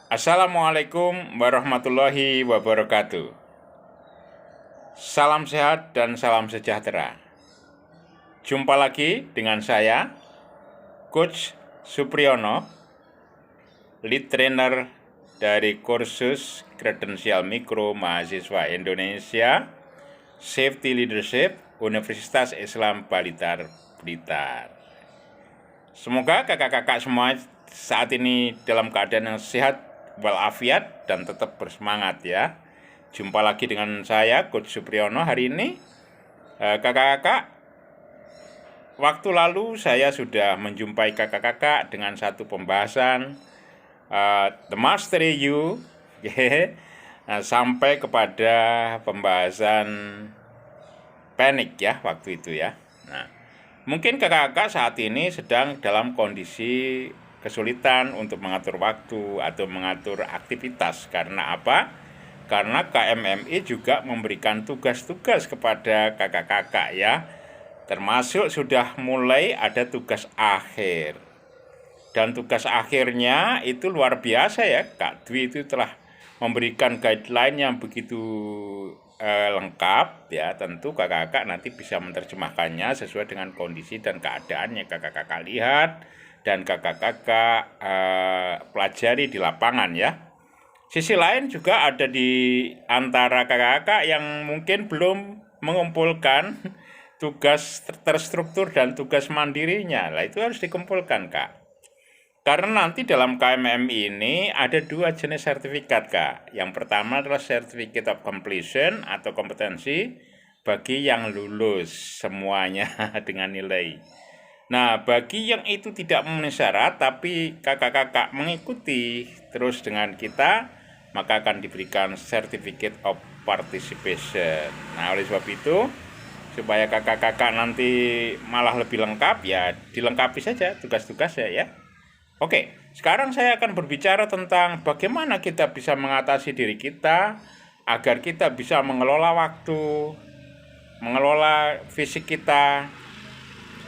Assalamualaikum warahmatullahi wabarakatuh. Salam sehat dan salam sejahtera. Jumpa lagi dengan saya, Coach Supriyono, lead trainer dari kursus kredensial mikro mahasiswa Indonesia Safety Leadership Universitas Islam Blitar. Semoga kakak-kakak semua saat ini dalam keadaan yang sehat walafiat dan tetap bersemangat ya. Jumpa lagi dengan saya, Coach Supriyono hari ini. Kakak-kakak, waktu lalu saya sudah menjumpai kakak-kakak dengan satu pembahasan The Mastery You, sampai kepada pembahasan panic ya waktu itu ya. Nah, mungkin kakak-kakak saat ini sedang dalam kondisi kesulitan untuk mengatur waktu atau mengatur aktivitas. Karena apa? Karena KMMI juga memberikan tugas-tugas kepada kakak-kakak ya. Termasuk sudah mulai ada tugas akhir. Dan tugas akhirnya itu luar biasa ya. Kak Dwi itu telah memberikan guideline yang begitu lengkap ya. Tentu kakak-kakak nanti bisa menerjemahkannya sesuai dengan kondisi dan keadaan yang kakak-kakak lihat dan kakak-kakak pelajari di lapangan ya. Sisi lain juga ada di antara kakak-kakak yang mungkin belum mengumpulkan tugas terstruktur dan tugas mandirinya. Lah itu harus dikumpulkan, Kak. Karena nanti dalam KMMI ini ada dua jenis sertifikat, Kak. Yang pertama adalah Certificate of Completion atau kompetensi bagi yang lulus semuanya dengan nilai. Nah, bagi yang itu tidak memenuhi syarat tapi kakak-kakak mengikuti terus dengan kita, maka akan diberikan Certificate of Participation. Nah, oleh sebab itu, supaya kakak-kakak nanti malah lebih lengkap, ya dilengkapi saja tugas-tugasnya ya. Oke, sekarang saya akan berbicara tentang bagaimana kita bisa mengatasi diri kita agar kita bisa mengelola waktu, mengelola fisik kita,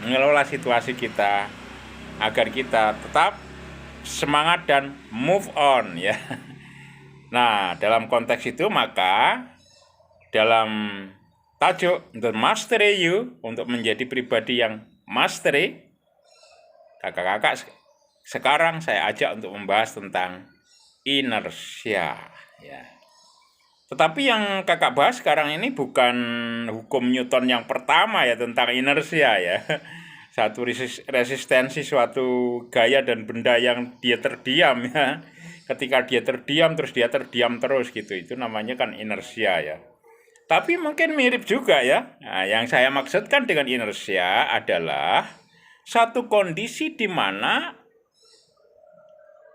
mengelola situasi kita, agar kita tetap semangat dan move on ya. Nah, dalam konteks itu maka dalam tajuk The Mastery You, untuk menjadi pribadi yang mastery, kakak-kakak sekarang saya ajak untuk membahas tentang inersia ya. Tetapi yang kakak bahas sekarang ini bukan hukum Newton yang pertama ya tentang inersia ya. Satu resistensi suatu gaya dan benda yang dia terdiam ya. Ketika dia terdiam terus dia terdiam terus gitu. Itu namanya kan inersia ya. Tapi mungkin mirip juga ya. Nah, yang saya maksudkan dengan inersia adalah satu kondisi di mana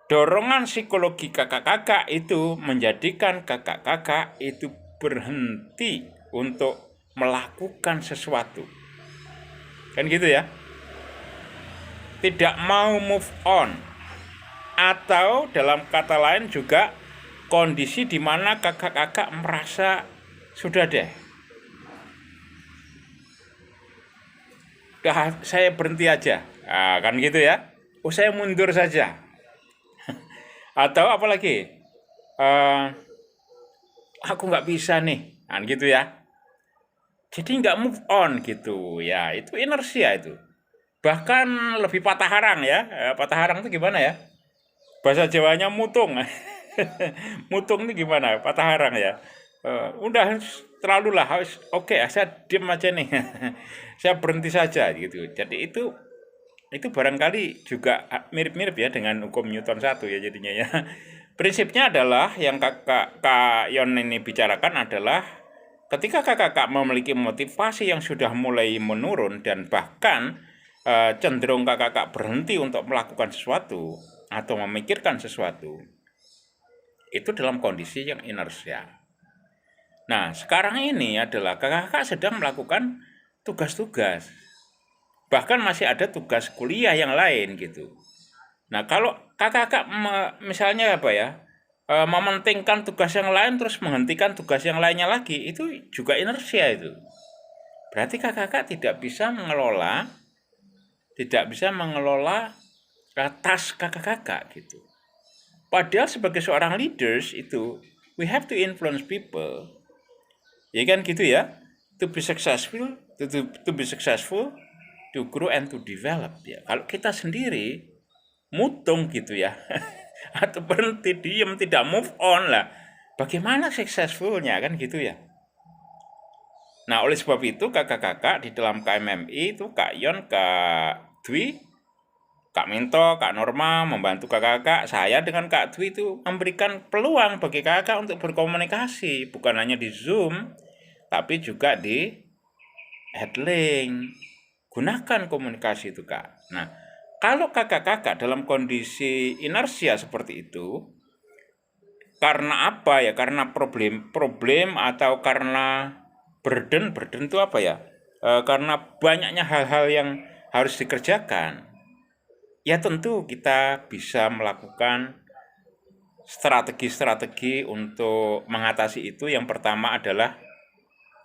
dorongan psikologi kakak-kakak itu menjadikan kakak-kakak itu berhenti untuk melakukan sesuatu. Kan gitu ya. Tidak mau move on. Atau dalam kata lain juga kondisi di mana kakak-kakak merasa sudah deh. Saya berhenti aja. Nah, kan gitu ya. Oh, saya mundur saja. Atau apalagi aku nggak bisa nih, kan gitu ya. Jadi nggak move on gitu ya. Itu inersia itu. Bahkan lebih patah harang ya. Patah harang itu gimana ya? Bahasa Jawanya mutung. Mutung itu gimana? Patah harang ya. Udah terlalu lah. Oke, saya diam aja nih. Saya berhenti saja gitu. Jadi itu barangkali juga mirip-mirip ya dengan hukum Newton 1 ya jadinya ya. Prinsipnya adalah yang Kak Yon ini bicarakan adalah ketika kakak memiliki motivasi yang sudah mulai menurun dan bahkan cenderung kakak berhenti untuk melakukan sesuatu atau memikirkan sesuatu, itu dalam kondisi yang inersia. Nah, sekarang ini adalah kakak sedang melakukan tugas-tugas. Bahkan masih ada tugas kuliah yang lain gitu. Nah, kalau kakak misalnya apa ya, mementingkan tugas yang lain terus menghentikan tugas yang lainnya lagi, itu juga inersia itu. Berarti kakak tidak bisa mengelola tas kakak gitu. Padahal sebagai seorang leaders itu, we have to influence people. Ya kan gitu ya. To be successful, to be successful, to grow and to develop ya. Kalau kita sendiri mutung gitu ya, atau berhenti diem tidak move on lah, bagaimana successfulnya kan gitu ya. Nah oleh sebab itu kakak-kakak di dalam KMMI itu Kak Yon, Kak Dwi, Kak Minto, Kak Norma membantu kakak-kakak. Saya dengan Kak Dwi itu memberikan peluang bagi kakak untuk berkomunikasi, bukan hanya di Zoom, tapi juga di headlink. Gunakan komunikasi itu Kak. Nah, kalau kakak-kakak dalam kondisi inersia seperti itu, karena apa ya? Karena problem atau karena burden itu apa ya? Karena banyaknya hal-hal yang harus dikerjakan. Ya tentu kita bisa melakukan strategi-strategi untuk mengatasi itu. Yang pertama adalah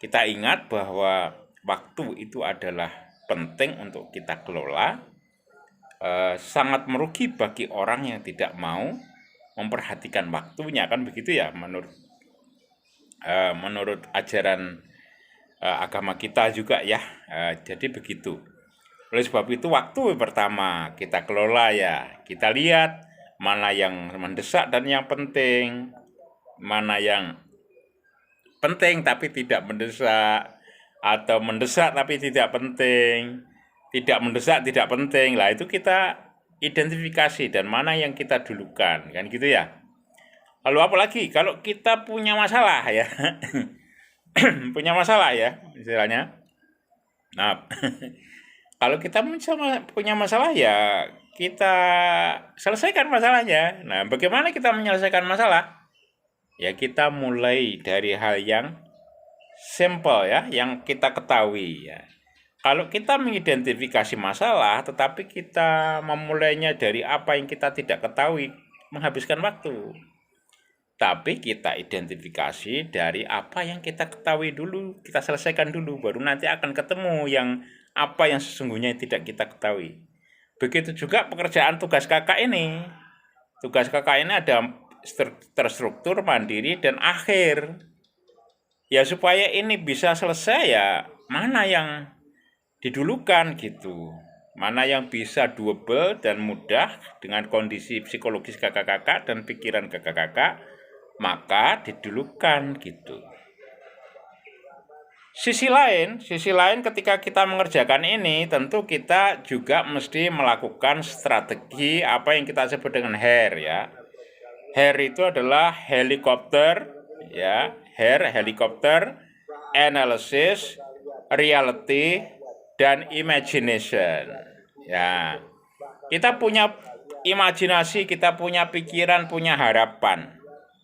kita ingat bahwa waktu itu adalah penting untuk kita kelola. Sangat merugi bagi orang yang tidak mau memperhatikan waktunya, kan begitu ya menurut ajaran agama kita juga ya. Jadi begitu. Oleh sebab itu waktu pertama kita kelola ya, kita lihat mana yang mendesak dan yang penting, mana yang penting tapi tidak mendesak, atau mendesak tapi tidak penting, tidak mendesak tidak penting lah, itu kita identifikasi dan mana yang kita dulukan kan gitu ya. Lalu apalagi kalau kita punya masalah ya, punya masalah ya istilahnya. Nah, kalau kita punya masalah ya kita selesaikan masalahnya. Nah, bagaimana kita menyelesaikan masalah? Ya kita mulai dari hal yang simple ya, yang kita ketahui ya. Kalau kita mengidentifikasi masalah, tetapi kita memulainya dari apa yang kita tidak ketahui, menghabiskan waktu. Tapi kita identifikasi dari apa yang kita ketahui dulu, kita selesaikan dulu, baru nanti akan ketemu yang apa yang sesungguhnya tidak kita ketahui. Begitu juga pekerjaan tugas kakak ini. Tugas kakak ini ada terstruktur, mandiri, dan akhir. Ya supaya ini bisa selesai ya, mana yang didulukan gitu. Mana yang bisa doable dan mudah dengan kondisi psikologis kakak-kakak dan pikiran kakak-kakak, maka didulukan gitu. Sisi lain ketika kita mengerjakan ini, tentu kita juga mesti melakukan strategi apa yang kita sebut dengan HARE ya. HARE itu adalah helikopter ya, HARE helikopter, analysis, reality, dan imagination. Ya. Kita punya imajinasi, kita punya pikiran, punya harapan.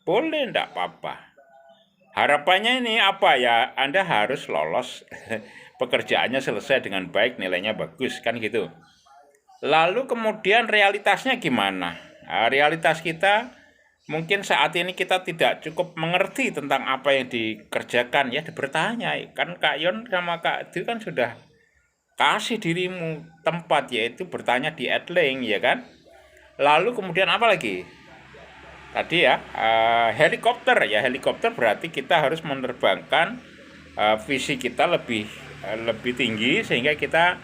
Boleh enggak apa-apa. Harapannya ini apa ya? Anda harus lolos, pekerjaannya selesai dengan baik, nilainya bagus, kan gitu. Lalu kemudian realitasnya gimana? Nah, realitas kita mungkin saat ini kita tidak cukup mengerti tentang apa yang dikerjakan, ya bertanya. Kan Kak Yon sama Kak Dwi kan sudah kasih dirimu tempat, yaitu bertanya di Adlink, ya kan? Lalu kemudian apa lagi? Tadi ya helikopter berarti kita harus menerbangkan visi kita lebih tinggi sehingga kita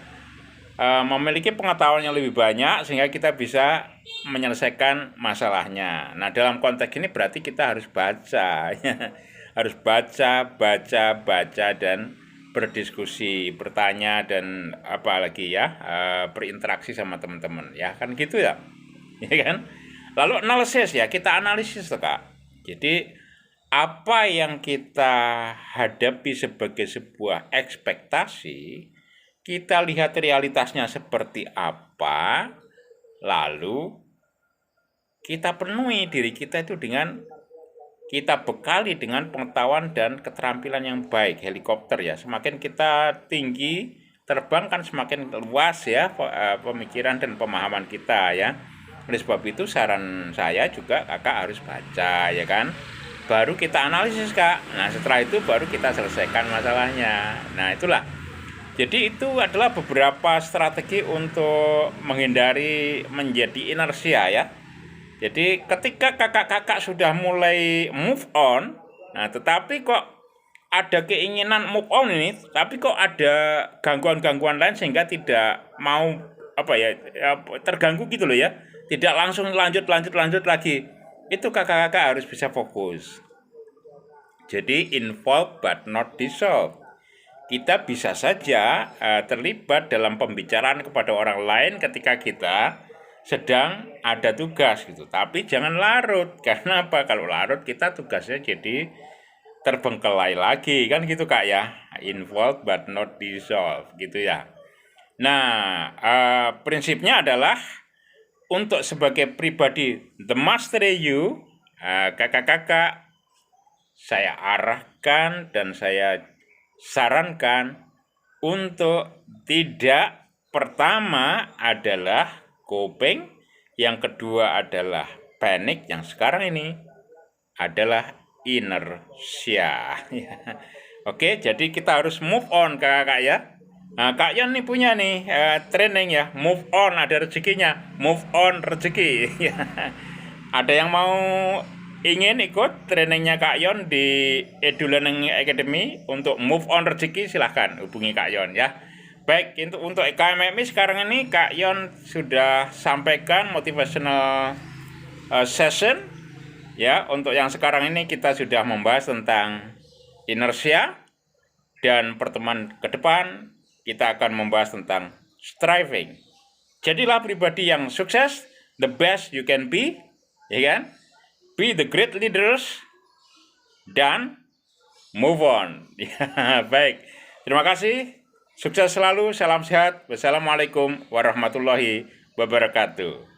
memiliki pengetahuan yang lebih banyak sehingga kita bisa menyelesaikan masalahnya. Nah dalam konteks ini berarti kita harus baca harus baca dan berdiskusi, bertanya, dan apalagi ya berinteraksi sama teman-teman ya kan gitu ya ya kan. Lalu analisis ya, kita analisis tuh Kak. Jadi apa yang kita hadapi sebagai sebuah ekspektasi, kita lihat realitasnya seperti apa, lalu kita penuhi diri kita itu dengan, kita bekali dengan pengetahuan dan keterampilan yang baik. Helikopter ya, semakin kita tinggi terbang kan semakin luas ya pemikiran dan pemahaman kita ya. Oleh sebab itu saran saya juga kakak harus baca ya kan, baru kita analisis Kak. Nah setelah itu baru kita selesaikan masalahnya. Nah itulah, jadi itu adalah beberapa strategi untuk menghindari menjadi inersia ya. Jadi ketika kakak-kakak sudah mulai move on, nah tetapi kok ada keinginan move on ini, tapi kok ada gangguan-gangguan lain sehingga tidak mau terganggu gitu loh ya, tidak langsung lanjut lagi. Itu kakak-kakak harus bisa fokus. Jadi involve but not dissolve. Kita bisa saja terlibat dalam pembicaraan kepada orang lain ketika kita sedang ada tugas gitu. Tapi jangan larut. Karena apa? Kalau larut kita tugasnya jadi terbengkelai lagi kan gitu Kak ya. Involve but not dissolve gitu ya. Nah, prinsipnya adalah untuk sebagai pribadi the master you, kakak-kakak saya arahkan dan saya sarankan untuk tidak, pertama adalah coping, yang kedua adalah panik, yang sekarang ini adalah inersia. Oke, jadi kita harus move on kakak ya. Nah, Kak Yon nih punya nih training ya, move on, ada rezekinya, move on rezeki. Ada yang mau ingin ikut trainingnya Kak Yon di Edu Learning Academy untuk move on rezeki, silahkan hubungi Kak Yon ya. Baik, untuk KMMI sekarang ini Kak Yon sudah sampaikan motivational session ya. Untuk yang sekarang ini kita sudah membahas tentang inersia, dan pertemuan ke depan kita akan membahas tentang striving. Jadilah pribadi yang sukses, the best you can be, ya kan? Be the great leaders dan move on. Baik, terima kasih. Sukses selalu, salam sehat. Wassalamualaikum warahmatullahi wabarakatuh.